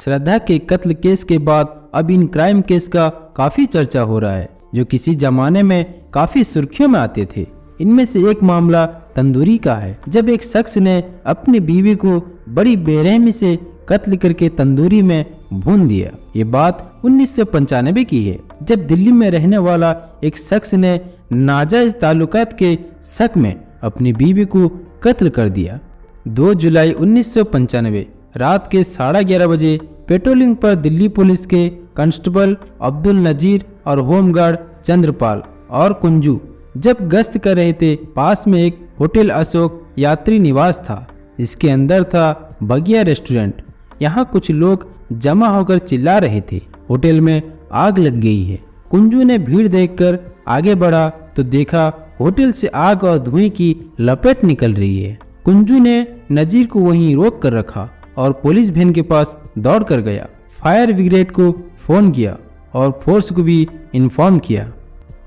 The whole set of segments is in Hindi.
श्रद्धा के कत्ल केस के बाद अब इन क्राइम केस का काफी चर्चा हो रहा है, जो किसी जमाने में काफी सुर्खियों में आते थे। इनमें से एक मामला तंदूरी का है, जब एक शख्स ने अपनी बीवी को बड़ी बेरहमी से कत्ल करके तंदूरी में भून दिया। ये बात 1995 की है, जब दिल्ली में रहने वाला एक शख्स ने नाजायज ताल्लुकात के शक में अपनी बीवी को कत्ल कर दिया। 2 जुलाई 1995 रात के 11:30 बजे पेट्रोलिंग पर दिल्ली पुलिस के कांस्टेबल अब्दुल नजीर और होमगार्ड चंद्रपाल और कुंजू जब गश्त कर रहे थे, पास में एक होटल अशोक यात्री निवास था, जिसके अंदर था बगिया रेस्टोरेंट। यहाँ कुछ लोग जमा होकर चिल्ला रहे थे, होटल में आग लग गई है। कुंजू ने भीड़ देखकर आगे बढ़ा तो देखा होटल से आग और धुएं की लपेट निकल रही है। कुंजू ने नजीर को वहीं रोक कर रखा और पुलिस वैन के पास दौड़ कर गया। फायर ब्रिगेड को फोन किया और फोर्स को भी इन्फॉर्म किया।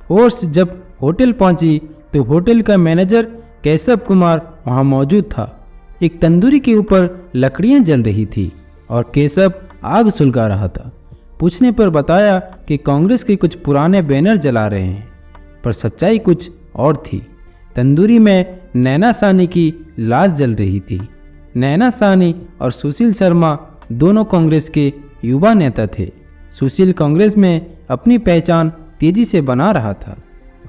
फोर्स जब होटल पहुंची तो होटल का मैनेजर केशव कुमार वहां मौजूद था। एक तंदूरी के ऊपर लकड़ियां जल रही थी और केशव आग सुलगा रहा था। पूछने पर बताया कि कांग्रेस के कुछ पुराने बैनर जला रहे हैं, पर सच्चाई कुछ और थी। तंदूरी में नैना साहनी की लाश जल रही थी। नैना साहनी और सुशील शर्मा दोनों कांग्रेस के युवा नेता थे। सुशील कांग्रेस में अपनी पहचान तेजी से बना रहा था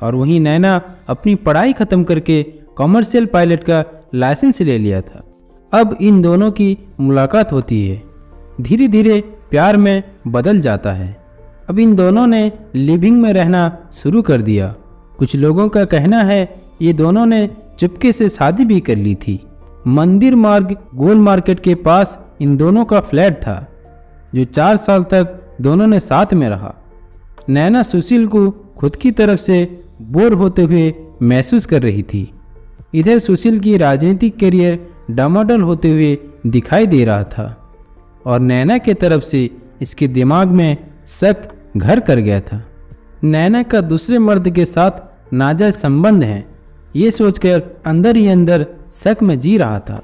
और वहीं नैना अपनी पढ़ाई खत्म करके कॉमर्शियल पायलट का लाइसेंस ले लिया था। अब इन दोनों की मुलाकात होती है, धीरे धीरे प्यार में बदल जाता है। अब इन दोनों ने लिविंग में रहना शुरू कर दिया। कुछ लोगों का कहना है ये दोनों ने चुपके से शादी भी कर ली थी। मंदिर मार्ग गोल मार्केट के पास इन दोनों का फ्लैट था, जो 4 साल तक दोनों ने साथ में रहा। नैना सुशील को खुद की तरफ से बोर होते हुए महसूस कर रही थी। इधर सुशील की राजनीतिक करियर डामाडोल होते हुए दिखाई दे रहा था और नैना के तरफ से इसके दिमाग में शक घर कर गया था। नैना का दूसरे मर्द के साथ नाजायज संबंध है, ये सोचकर अंदर ही अंदर शक में जी रहा था।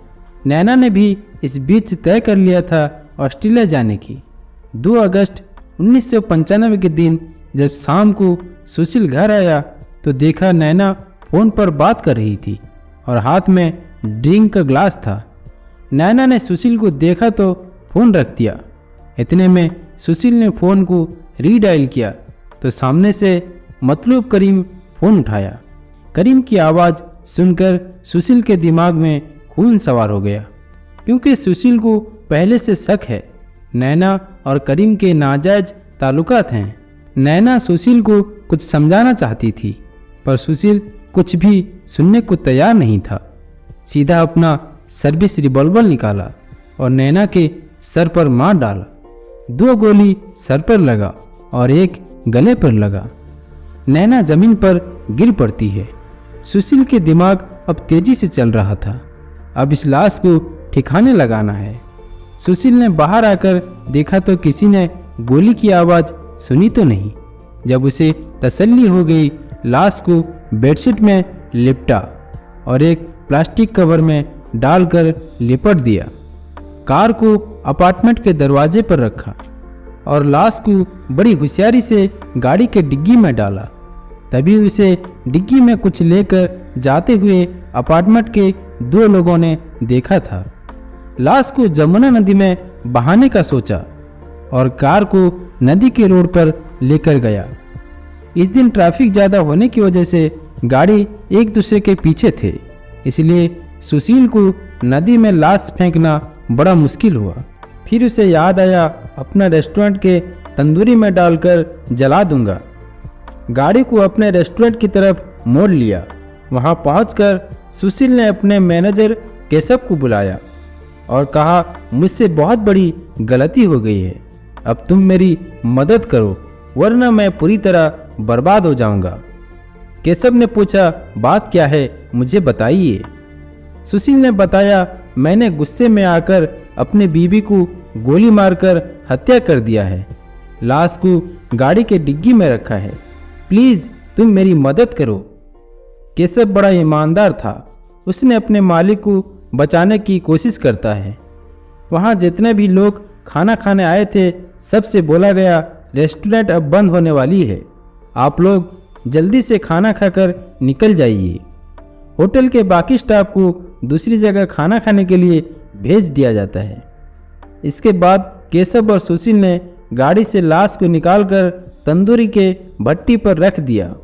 नैना ने भी इस बीच तय कर लिया था ऑस्ट्रेलिया जाने की। 2 अगस्त 1995 के दिन जब शाम को सुशील घर आया तो देखा नैना फोन पर बात कर रही थी और हाथ में ड्रिंक का ग्लास था। नैना ने सुशील को देखा तो फोन रख दिया। इतने में सुशील ने फोन को रीडायल किया तो सामने से मतलूब करीम फोन उठाया। करीम की आवाज़ सुनकर सुशील के दिमाग में खून सवार हो गया, क्योंकि सुशील को पहले से शक है नैना और करीम के नाजायज ताल्लुकात हैं। नैना सुशील को कुछ समझाना चाहती थी, पर सुशील कुछ भी सुनने को तैयार नहीं था। सीधा अपना सर्विस रिवॉल्वर निकाला और नैना के सर पर मार डाला। 2 गोली सर पर लगा और एक गले पर लगा। नैना जमीन पर गिर पड़ती है। सुशील के दिमाग अब तेजी से चल रहा था। अब इस लाश को ठिकाने लगाना है। सुशील ने बाहर आकर देखा तो किसी ने गोली की आवाज़ सुनी तो नहीं। जब उसे तसल्ली हो गई, लाश को बेडशीट में लिपटा और एक प्लास्टिक कवर में डालकर लिपट दिया। कार को अपार्टमेंट के दरवाजे पर रखा और लाश को बड़ी होशियारी से गाड़ी के डिग्गी में डाला। तभी उसे डिग्गी में कुछ लेकर जाते हुए अपार्टमेंट के 2 लोगों ने देखा था। लाश को जमुना नदी में बहाने का सोचा और कार को नदी के रोड पर लेकर गया। इस दिन ट्रैफिक ज़्यादा होने की वजह से गाड़ी एक दूसरे के पीछे थे, इसलिए सुशील को नदी में लाश फेंकना बड़ा मुश्किल हुआ। फिर उसे याद आया अपना रेस्टोरेंट के तंदूरी में डालकर जला दूंगा। गाड़ी को अपने रेस्टोरेंट की तरफ मोड़ लिया। वहां पहुंचकर सुशील ने अपने मैनेजर केशव को बुलाया और कहा, मुझसे बहुत बड़ी गलती हो गई है, अब तुम मेरी मदद करो वरना मैं पूरी तरह बर्बाद हो जाऊंगा। केशव ने पूछा, बात क्या है, मुझे बताइए। सुशील ने बताया, मैंने गुस्से में आकर अपने बीवी को गोली मारकर हत्या कर दिया है। लाश को गाड़ी के डिग्गी में रखा है, प्लीज तुम मेरी मदद करो। केशव बड़ा ईमानदार था, उसने अपने मालिक को बचाने की कोशिश करता है। वहाँ जितने भी लोग खाना खाने आए थे सबसे बोला गया, रेस्टोरेंट अब बंद होने वाली है, आप लोग जल्दी से खाना खाकर निकल जाइए। होटल के बाकी स्टाफ को दूसरी जगह खाना खाने के लिए भेज दिया जाता है। इसके बाद केशव और सुशील ने गाड़ी से लाश को निकालकर तंदूरी के भट्टी पर रख दिया।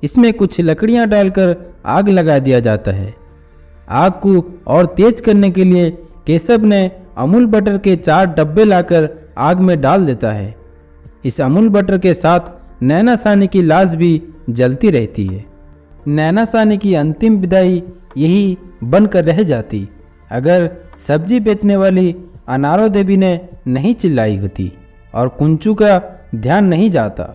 इसमें कुछ लकड़ियां डालकर आग लगा दिया जाता है। आग को और तेज करने के लिए केशव ने अमूल बटर के 4 डब्बे लाकर आग में डाल देता है। इस अमूल बटर के साथ नैना साहनी की लाश भी जलती रहती है। नैना साहनी की अंतिम विदाई यही बनकर रह जाती अगर सब्जी बेचने वाली अनारो देवी ने नहीं चिल्लाई होती और कुंचू का ध्यान नहीं जाता।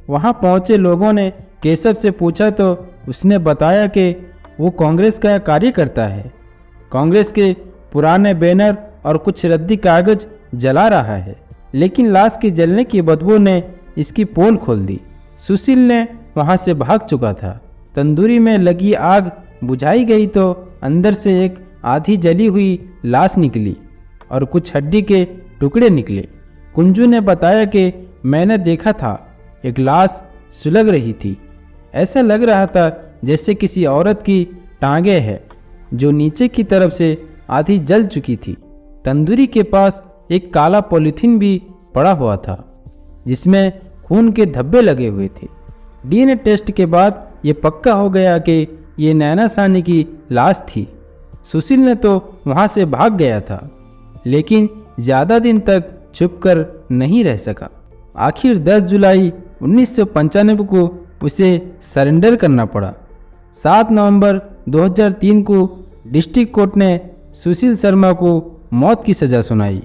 वहां पहुंचे लोगों ने केशव से पूछा तो उसने बताया कि वो कांग्रेस का कार्यकर्ता है, कांग्रेस के पुराने बैनर और कुछ रद्दी कागज जला रहा है, लेकिन लाश के जलने की बदबू ने इसकी पोल खोल दी। सुशील ने वहां से भाग चुका था। तंदूरी में लगी आग बुझाई गई तो अंदर से एक आधी जली हुई लाश निकली और कुछ हड्डी के टुकड़े निकले। कुंजू ने बताया कि मैंने देखा था, एक लाश सुलग रही थी। ऐसा लग रहा था जैसे किसी औरत की टांगे है जो नीचे की तरफ से आधी जल चुकी थी। तंदूरी के पास एक काला पॉलीथीन भी पड़ा हुआ था जिसमें खून के धब्बे लगे हुए थे। डीएनए टेस्ट के बाद ये पक्का हो गया कि ये नैना साहनी की लाश थी। सुशील ने तो वहाँ से भाग गया था, लेकिन ज़्यादा दिन तक छुपकर नहीं रह सका। आखिर 10 जुलाई 1995 को उसे सरेंडर करना पड़ा। 7 नवंबर 2003 को डिस्ट्रिक्ट कोर्ट ने सुशील शर्मा को मौत की सज़ा सुनाई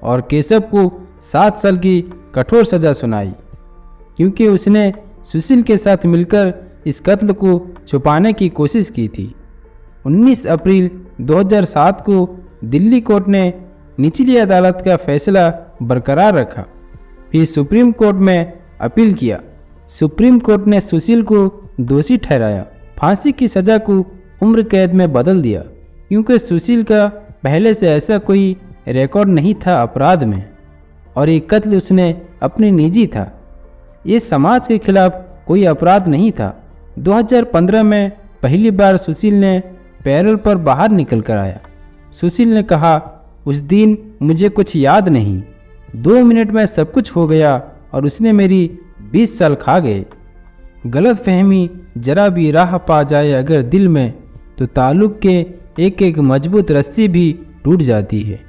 और केशव को 7 साल की कठोर सज़ा सुनाई, क्योंकि उसने सुशील के साथ मिलकर इस कत्ल को छुपाने की कोशिश की थी। 19 अप्रैल 2007 को दिल्ली कोर्ट ने निचली अदालत का फैसला बरकरार रखा। फिर सुप्रीम कोर्ट में अपील किया। सुप्रीम कोर्ट ने सुशील को दोषी ठहराया, फांसी की सज़ा को उम्र कैद में बदल दिया, क्योंकि सुशील का पहले से ऐसा कोई रिकॉर्ड नहीं था अपराध में और ये कत्ल उसने अपनी निजी था। ये समाज के खिलाफ कोई अपराध नहीं था। 2015 में पहली बार सुशील ने पैरोल पर बाहर निकल कर आया। सुशील ने कहा, उस दिन मुझे कुछ याद नहीं, 2 मिनट में सब कुछ हो गया और उसने मेरी 20 साल खा गए। गलत फहमी जरा भी राह पा जाए अगर दिल में, तो ताल्लुक़ के एक एक मजबूत रस्सी भी टूट जाती है।